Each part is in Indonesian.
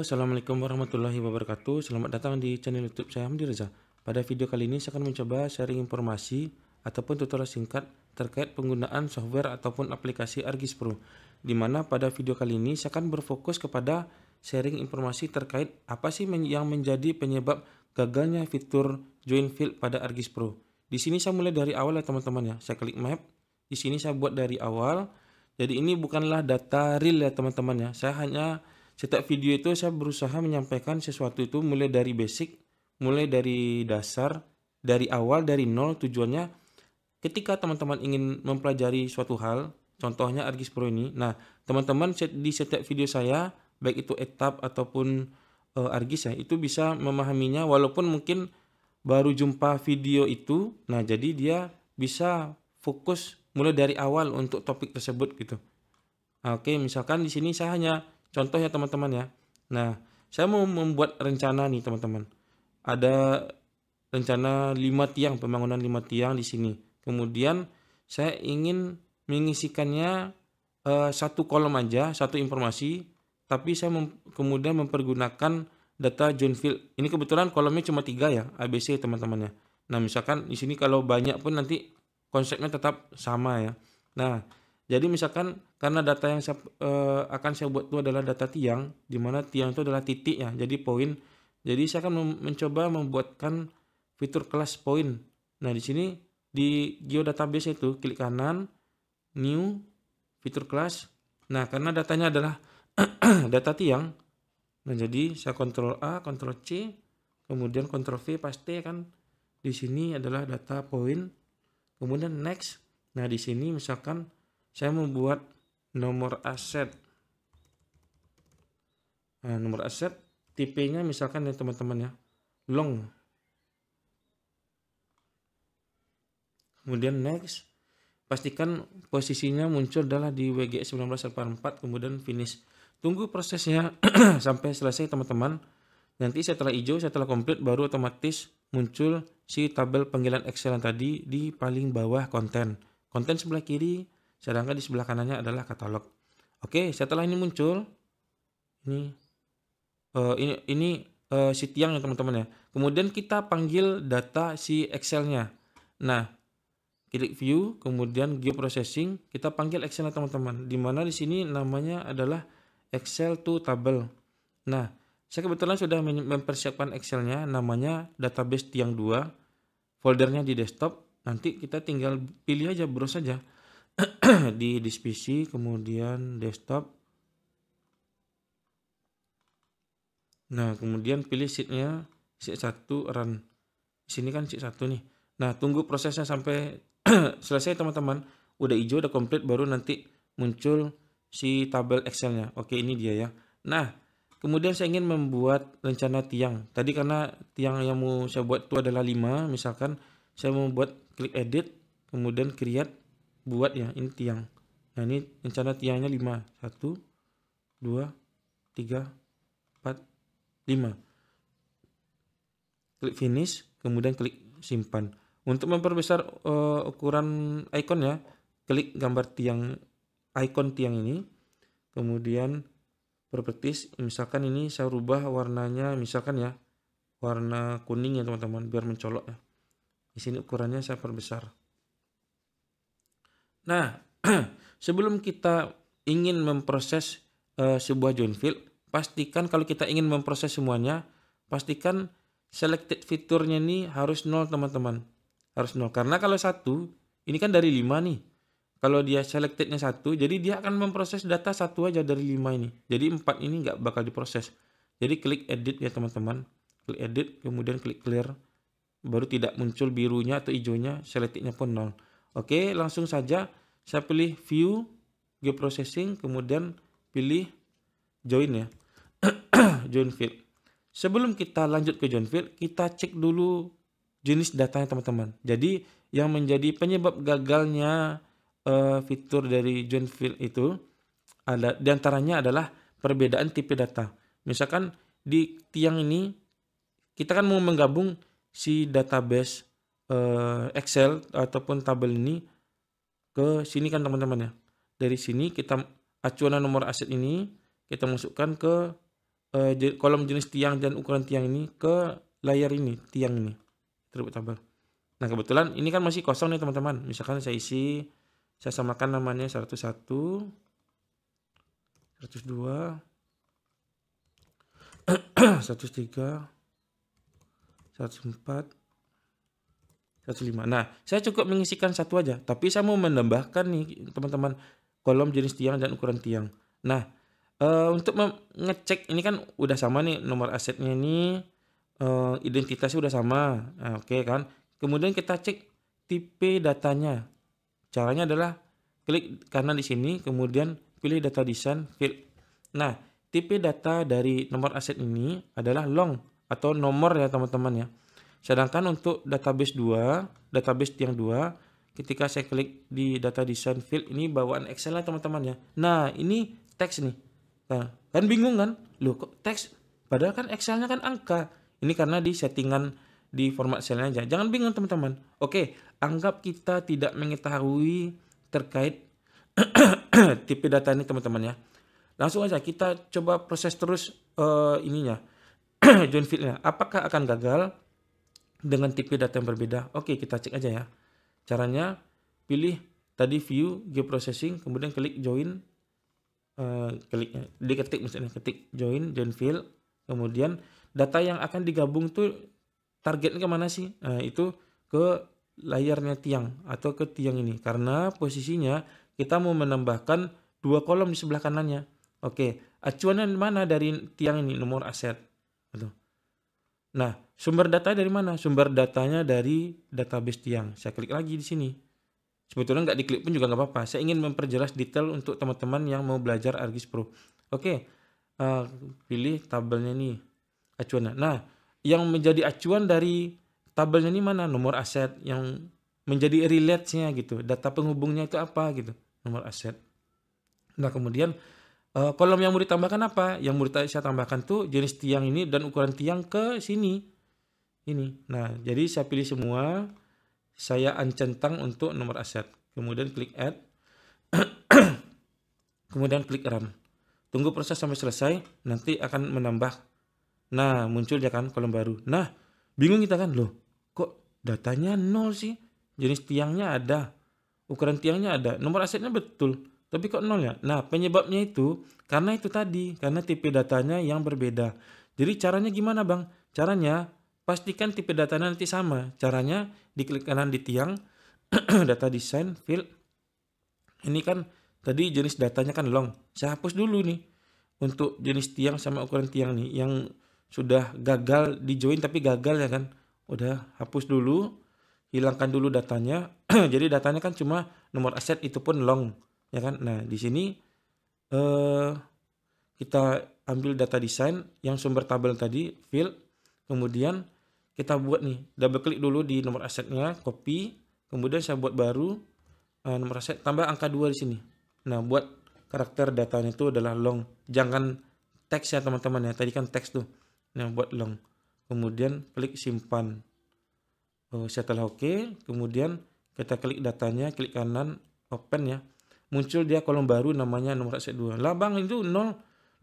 Assalamualaikum warahmatullahi wabarakatuh. Selamat datang di channel YouTube saya, Hamdi Reza. Pada video kali ini saya akan mencoba sharing informasi ataupun tutorial singkat terkait penggunaan software ataupun aplikasi ArcGIS Pro. Di mana pada video kali ini saya akan berfokus kepada sharing informasi terkait apa sih yang menjadi penyebab gagalnya fitur Join Field pada ArcGIS Pro. Di sini saya mulai dari awal ya teman-teman ya. Saya klik map. Di sini saya buat dari awal. Jadi ini bukanlah data real ya teman-teman ya. Saya hanya setiap video itu saya berusaha menyampaikan sesuatu itu mulai dari basic, mulai dari dasar, dari awal, dari nol. Tujuannya ketika teman-teman ingin mempelajari suatu hal, contohnya ArcGIS Pro ini. Nah, teman-teman di setiap video saya, baik itu etap ataupun ArcGIS ya, itu bisa memahaminya walaupun mungkin baru jumpa video itu. Nah, jadi dia bisa fokus mulai dari awal untuk topik tersebut gitu. Oke, misalkan di sini saya hanya contoh ya teman-teman ya. Nah, saya mau membuat rencana nih teman-teman. Ada rencana 5 tiang, pembangunan 5 tiang di sini. Kemudian saya ingin mengisikannya satu kolom aja, satu informasi, tapi saya kemudian mempergunakan data Join Field. Ini kebetulan kolomnya cuma 3 ya, ABC teman-teman ya. Nah, misalkan di sini kalau banyak pun nanti konsepnya tetap sama ya. Nah, jadi misalkan karena data yang akan saya buat itu adalah data tiang, di mana tiang itu adalah titik ya, jadi poin. Jadi saya akan mencoba membuatkan fitur kelas poin. Nah, di sini di geodatabase itu klik kanan, new, fitur kelas. Nah, karena datanya adalah data tiang, nah jadi saya Ctrl A, Ctrl C, kemudian Ctrl V paste kan. Di sini adalah data poin. Kemudian next. Nah, di sini misalkan saya membuat nomor aset. Nah, nomor aset tipenya misalkan ya teman-teman ya, long. Kemudian next. Pastikan posisinya muncul adalah di WGS 1984, kemudian finish. Tunggu prosesnya sampai selesai teman-teman. Nanti setelah hijau, setelah komplit baru otomatis muncul si tabel panggilan Excel yang tadi di paling bawah konten. Konten sebelah kiri, sedangkan di sebelah kanannya adalah katalog. Oke, setelah ini muncul, ini si tiang ya teman-teman ya. Kemudian kita panggil data si Excelnya. Nah, klik view, kemudian geoprocessing, kita panggil Excelnya teman-teman. Dimana di sini namanya adalah Excel to table. Nah, saya kebetulan sudah mempersiapkan Excelnya, namanya database tiang 2, foldernya di desktop. Nanti kita tinggal pilih aja, browse aja di PC, kemudian desktop. Nah, kemudian pilih sheetnya, sheet 1 run. Di sini kan sheet 1 nih. Nah, tunggu prosesnya sampai selesai teman-teman. Udah hijau, udah komplit, baru nanti muncul si tabel Excelnya. Oke, ini dia ya. Nah, kemudian saya ingin membuat rencana tiang. Tadi karena tiang yang mau saya buat itu adalah 5, misalkan saya mau buat klik edit, kemudian create, buat ya, ini tiang. Nah, ini rencana tiangnya 5. 1, 2, 3, 4, 5. Klik finish, kemudian klik simpan. Untuk memperbesar ukuran icon ya, klik gambar tiang, icon tiang ini. Kemudian properties, misalkan ini saya rubah warnanya, misalkan ya warna kuning ya teman-teman, biar mencolok ya. Di sini ukurannya saya perbesar. Nah, sebelum kita ingin memproses sebuah join field, pastikan kalau kita ingin memproses semuanya, pastikan selected fiturnya ini harus 0 teman-teman. Harus 0, karena kalau 1, ini kan dari 5 nih. Kalau dia selectednya 1, jadi dia akan memproses data 1 aja dari 5 ini. Jadi 4 ini nggak bakal diproses. Jadi klik edit ya teman-teman. Klik edit, kemudian klik clear. Baru tidak muncul birunya atau hijaunya, selectednya pun 0. Oke, langsung saja saya pilih view, geoprocessing, kemudian pilih join ya. Join field. Sebelum kita lanjut ke join field, kita cek dulu jenis datanya teman-teman. Jadi yang menjadi penyebab gagalnya fitur dari join field itu ada diantaranya adalah perbedaan tipe data. Misalkan di tiang ini kita kan mau menggabung si database Excel ataupun tabel ini ke sini kan teman-teman ya. Dari sini kita acuan nomor aset ini kita masukkan ke kolom jenis tiang dan ukuran tiang ini ke layar ini, tiang ini, atribut tabel. Nah kebetulan ini kan masih kosong nih teman-teman. Misalkan saya samakan namanya 101, 102, 103, 104, 105. Nah, saya cukup mengisikan satu aja, tapi saya mau menambahkan nih teman-teman kolom jenis tiang dan ukuran tiang. Nah, untuk ngecek ini kan udah sama nih nomor asetnya ini, identitasnya udah sama. Nah, oke kan. Kemudian kita cek tipe datanya. Caranya adalah klik kanan di sini, kemudian pilih data design field. Nah, tipe data dari nomor aset ini adalah long atau nomor ya teman-teman ya. Sedangkan untuk database tiang 2, ketika saya klik di data design field ini bawaan Excel lah teman-teman ya. Nah, ini teks nih. Nah, kan bingung kan? Loh kok teks? Padahal kan Excel-nya kan angka. Ini karena di settingan di format cell aja. Jangan bingung teman-teman. Oke, anggap kita tidak mengetahui terkait tipe data ini teman-teman ya. Langsung aja kita coba proses terus ininya. Join fieldnya. Apakah akan gagal dengan tipe data yang berbeda? Oke, kita cek aja ya. Caranya pilih tadi view, geoprocessing, kemudian klik join. Diketik misalnya, ketik join field, kemudian data yang akan digabung tuh targetnya kemana sih? Nah, itu ke layarnya tiang atau ke tiang ini, karena posisinya kita mau menambahkan 2 kolom di sebelah kanannya. Oke, acuannya mana dari tiang ini? Nomor aset. Nah, sumber data dari mana? Sumber datanya dari database tiang. Saya klik lagi di sini. Sebetulnya nggak diklik pun juga nggak apa-apa. Saya ingin memperjelas detail untuk teman-teman yang mau belajar ArcGIS Pro. Oke, pilih tabelnya nih, acuannya. Nah, yang menjadi acuan dari tabelnya ini mana? Nomor aset. Yang menjadi relate-nya gitu. Data penghubungnya itu apa gitu? Nomor aset. Nah, kemudian kolom yang mau ditambahkan apa? Yang mau saya tambahkan tuh jenis tiang ini dan ukuran tiang ke sini. Ini. Nah, jadi saya pilih semua. Saya uncentang untuk nomor aset. Kemudian klik add. Kemudian klik run. Tunggu proses sampai selesai. Nanti akan menambah. Nah, muncul ya kan kolom baru. Nah, bingung kita kan. Loh, kok datanya 0 sih? Jenis tiangnya ada. Ukuran tiangnya ada. Nomor asetnya betul. Tapi kok 0 ya? Nah, penyebabnya itu karena itu tadi. Karena tipe datanya yang berbeda. Jadi caranya gimana bang? Caranya pastikan tipe datanya nanti sama. Caranya diklik kanan di tiang, data design, field. Ini kan tadi jenis datanya kan long. Saya hapus dulu nih. Untuk jenis tiang sama ukuran tiang nih. Yang sudah gagal di join tapi gagal ya kan. Udah hapus dulu. Hilangkan dulu datanya. Jadi datanya kan cuma nomor aset itu pun long. Ya kan. Nah di sini kita ambil data design yang sumber tabel tadi, field. Kemudian kita buat nih, double klik dulu di nomor asetnya, copy, kemudian saya buat baru nomor aset, tambah angka 2 di sini. Nah, buat karakter datanya itu adalah long. Jangan teks ya teman-teman ya, tadi kan teks tuh. Nah, buat long. Kemudian klik simpan. Setelah oke, kemudian kita klik datanya, klik kanan, open ya. Muncul dia kolom baru namanya nomor aset 2. Lah bang, itu 0.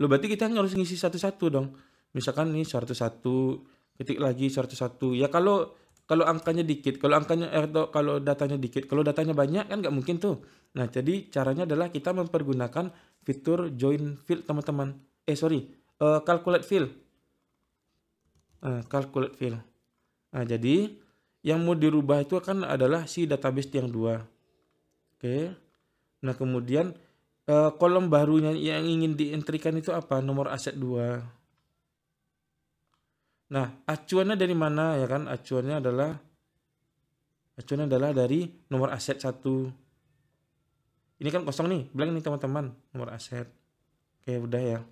Loh, berarti kita harus ngisi satu-satu dong. Misalkan nih 101, ketik lagi 101. Ya kalau angkanya dikit, kalau datanya dikit, kalau datanya banyak kan nggak mungkin tuh. Nah, jadi caranya adalah kita mempergunakan fitur join field teman-teman. Calculate field. Calculate field. Nah, jadi yang mau dirubah itu kan adalah si database tiang 2. Oke. Nah, kemudian kolom barunya yang ingin dientrikan itu apa? Nomor aset 2. Nah, acuannya dari mana ya kan? Acuannya adalah dari nomor aset 1. Ini kan kosong nih, blank nih teman-teman, nomor aset. Oke, udah ya.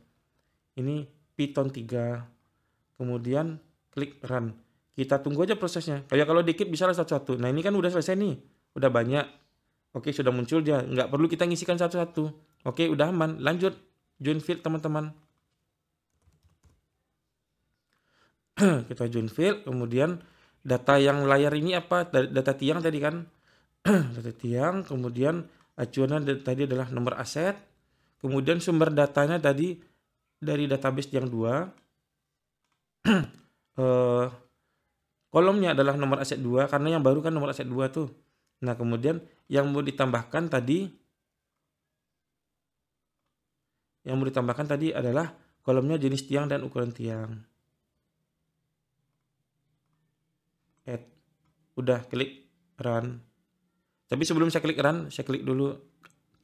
Ini Python 3. Kemudian klik run. Kita tunggu aja prosesnya. Kayak kalau dikit bisa lah satu-satu. Nah, ini kan udah selesai nih. Udah banyak. Oke, sudah muncul dia. Nggak perlu kita ngisikan satu-satu. Oke, udah aman. Lanjut. Join field teman-teman. Kita join field, kemudian data yang layar ini apa? Data tiang tadi kan. Data tiang, kemudian acuannya tadi adalah nomor aset. Kemudian sumber datanya tadi dari database yang 2. Kolomnya adalah nomor aset 2 karena yang baru kan nomor aset 2 tuh. Nah, kemudian yang mau ditambahkan tadi adalah kolomnya jenis tiang dan ukuran tiang. Add. Udah, klik run. Tapi sebelum saya klik run, saya klik dulu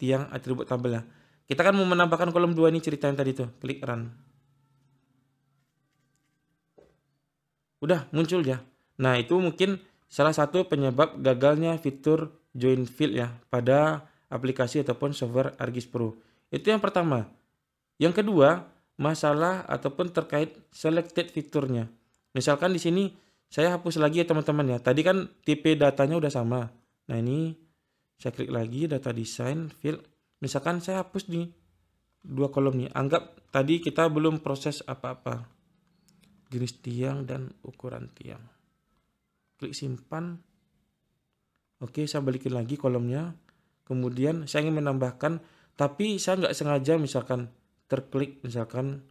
tiang atribut tabel ya. Kita kan mau menambahkan kolom 2 ini cerita yang tadi tuh. Klik run. Udah muncul ya. Nah, itu mungkin salah satu penyebab gagalnya fitur join field ya pada aplikasi ataupun software ArcGIS Pro. Itu yang pertama. Yang kedua, masalah ataupun terkait selected fiturnya. Misalkan di sini saya hapus lagi ya teman-teman ya. Tadi kan tipe datanya udah sama. Nah, ini saya klik lagi data design field. Misalkan saya hapus nih 2 kolom nih. Anggap tadi kita belum proses apa-apa. Jenis tiang dan ukuran tiang. Klik simpan. Oke, saya balikin lagi kolomnya. Kemudian saya ingin menambahkan, tapi saya nggak sengaja misalkan terklik misalkan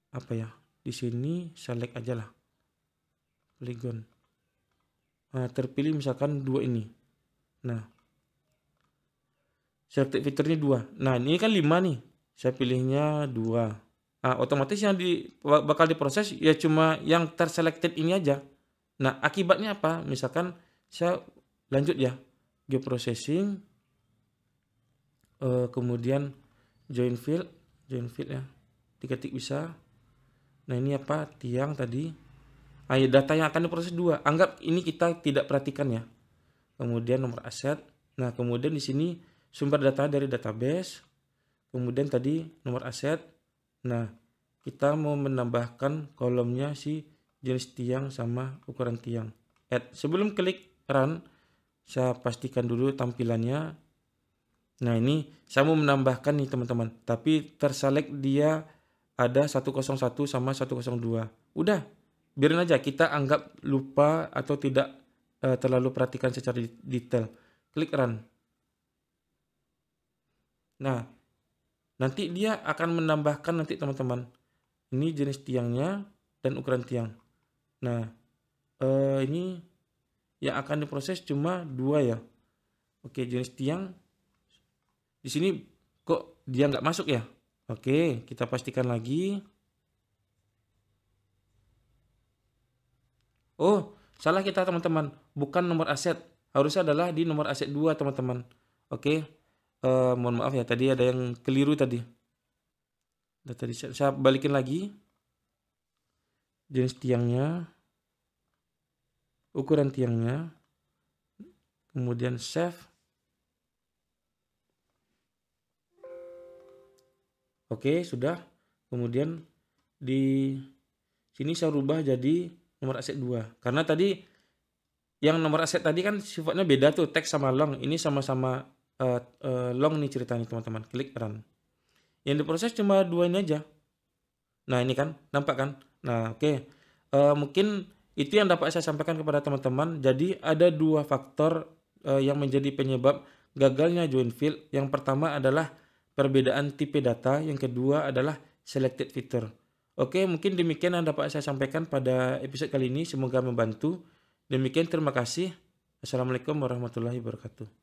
apa ya? Di sini select aja lah. Polygon. Nah, terpilih misalkan 2 ini. Nah, selected fiturnya 2. Nah, ini kan 5 nih. Saya pilihnya 2. Nah, otomatis yang bakal diproses ya cuma yang terselected ini aja. Nah, akibatnya apa? Misalkan saya lanjut ya, geoprocessing, kemudian join field ya, diketik bisa. Nah, ini apa? Tiang tadi. Nah, ya, data yang akan diproses 2. Anggap ini kita tidak perhatikan ya. Kemudian nomor aset. Nah, kemudian di sini sumber data dari database. Kemudian tadi nomor aset. Nah, kita mau menambahkan kolomnya si jenis tiang sama ukuran tiang. Add. Sebelum klik run, saya pastikan dulu tampilannya. Nah, ini saya mau menambahkan nih teman-teman. Tapi terselect dia ada 101 sama 102. Udah, biarin aja. Kita anggap lupa atau tidak terlalu perhatikan secara detail. Klik run. Nah, nanti dia akan menambahkan nanti teman-teman. Ini jenis tiangnya dan ukuran tiang. Nah, ini yang akan diproses cuma 2 ya. Oke, jenis tiang. Di sini kok dia nggak masuk ya? Oke, kita pastikan lagi. Oh, salah kita teman-teman. Bukan nomor aset. Harusnya adalah di nomor aset 2 teman-teman. Oke. Mohon maaf ya, tadi ada yang keliru tadi. Data di saya balikin lagi. Jenis tiangnya, ukuran tiangnya, kemudian save. Oke, sudah. Kemudian di sini saya rubah jadi nomor aset 2. Karena tadi yang nomor aset tadi kan sifatnya beda tuh, teks sama long. Ini sama-sama long nih ceritanya teman-teman. Klik run. Yang diproses cuma 2 ini aja. Nah, ini kan nampak kan. Nah, oke. Mungkin itu yang dapat saya sampaikan kepada teman-teman. Jadi ada 2 faktor yang menjadi penyebab gagalnya join field. Yang pertama adalah perbedaan tipe data. Yang kedua adalah selected feature. Oke, mungkin demikian yang dapat saya sampaikan pada episode kali ini. Semoga membantu. Demikian, terima kasih. Assalamualaikum warahmatullahi wabarakatuh.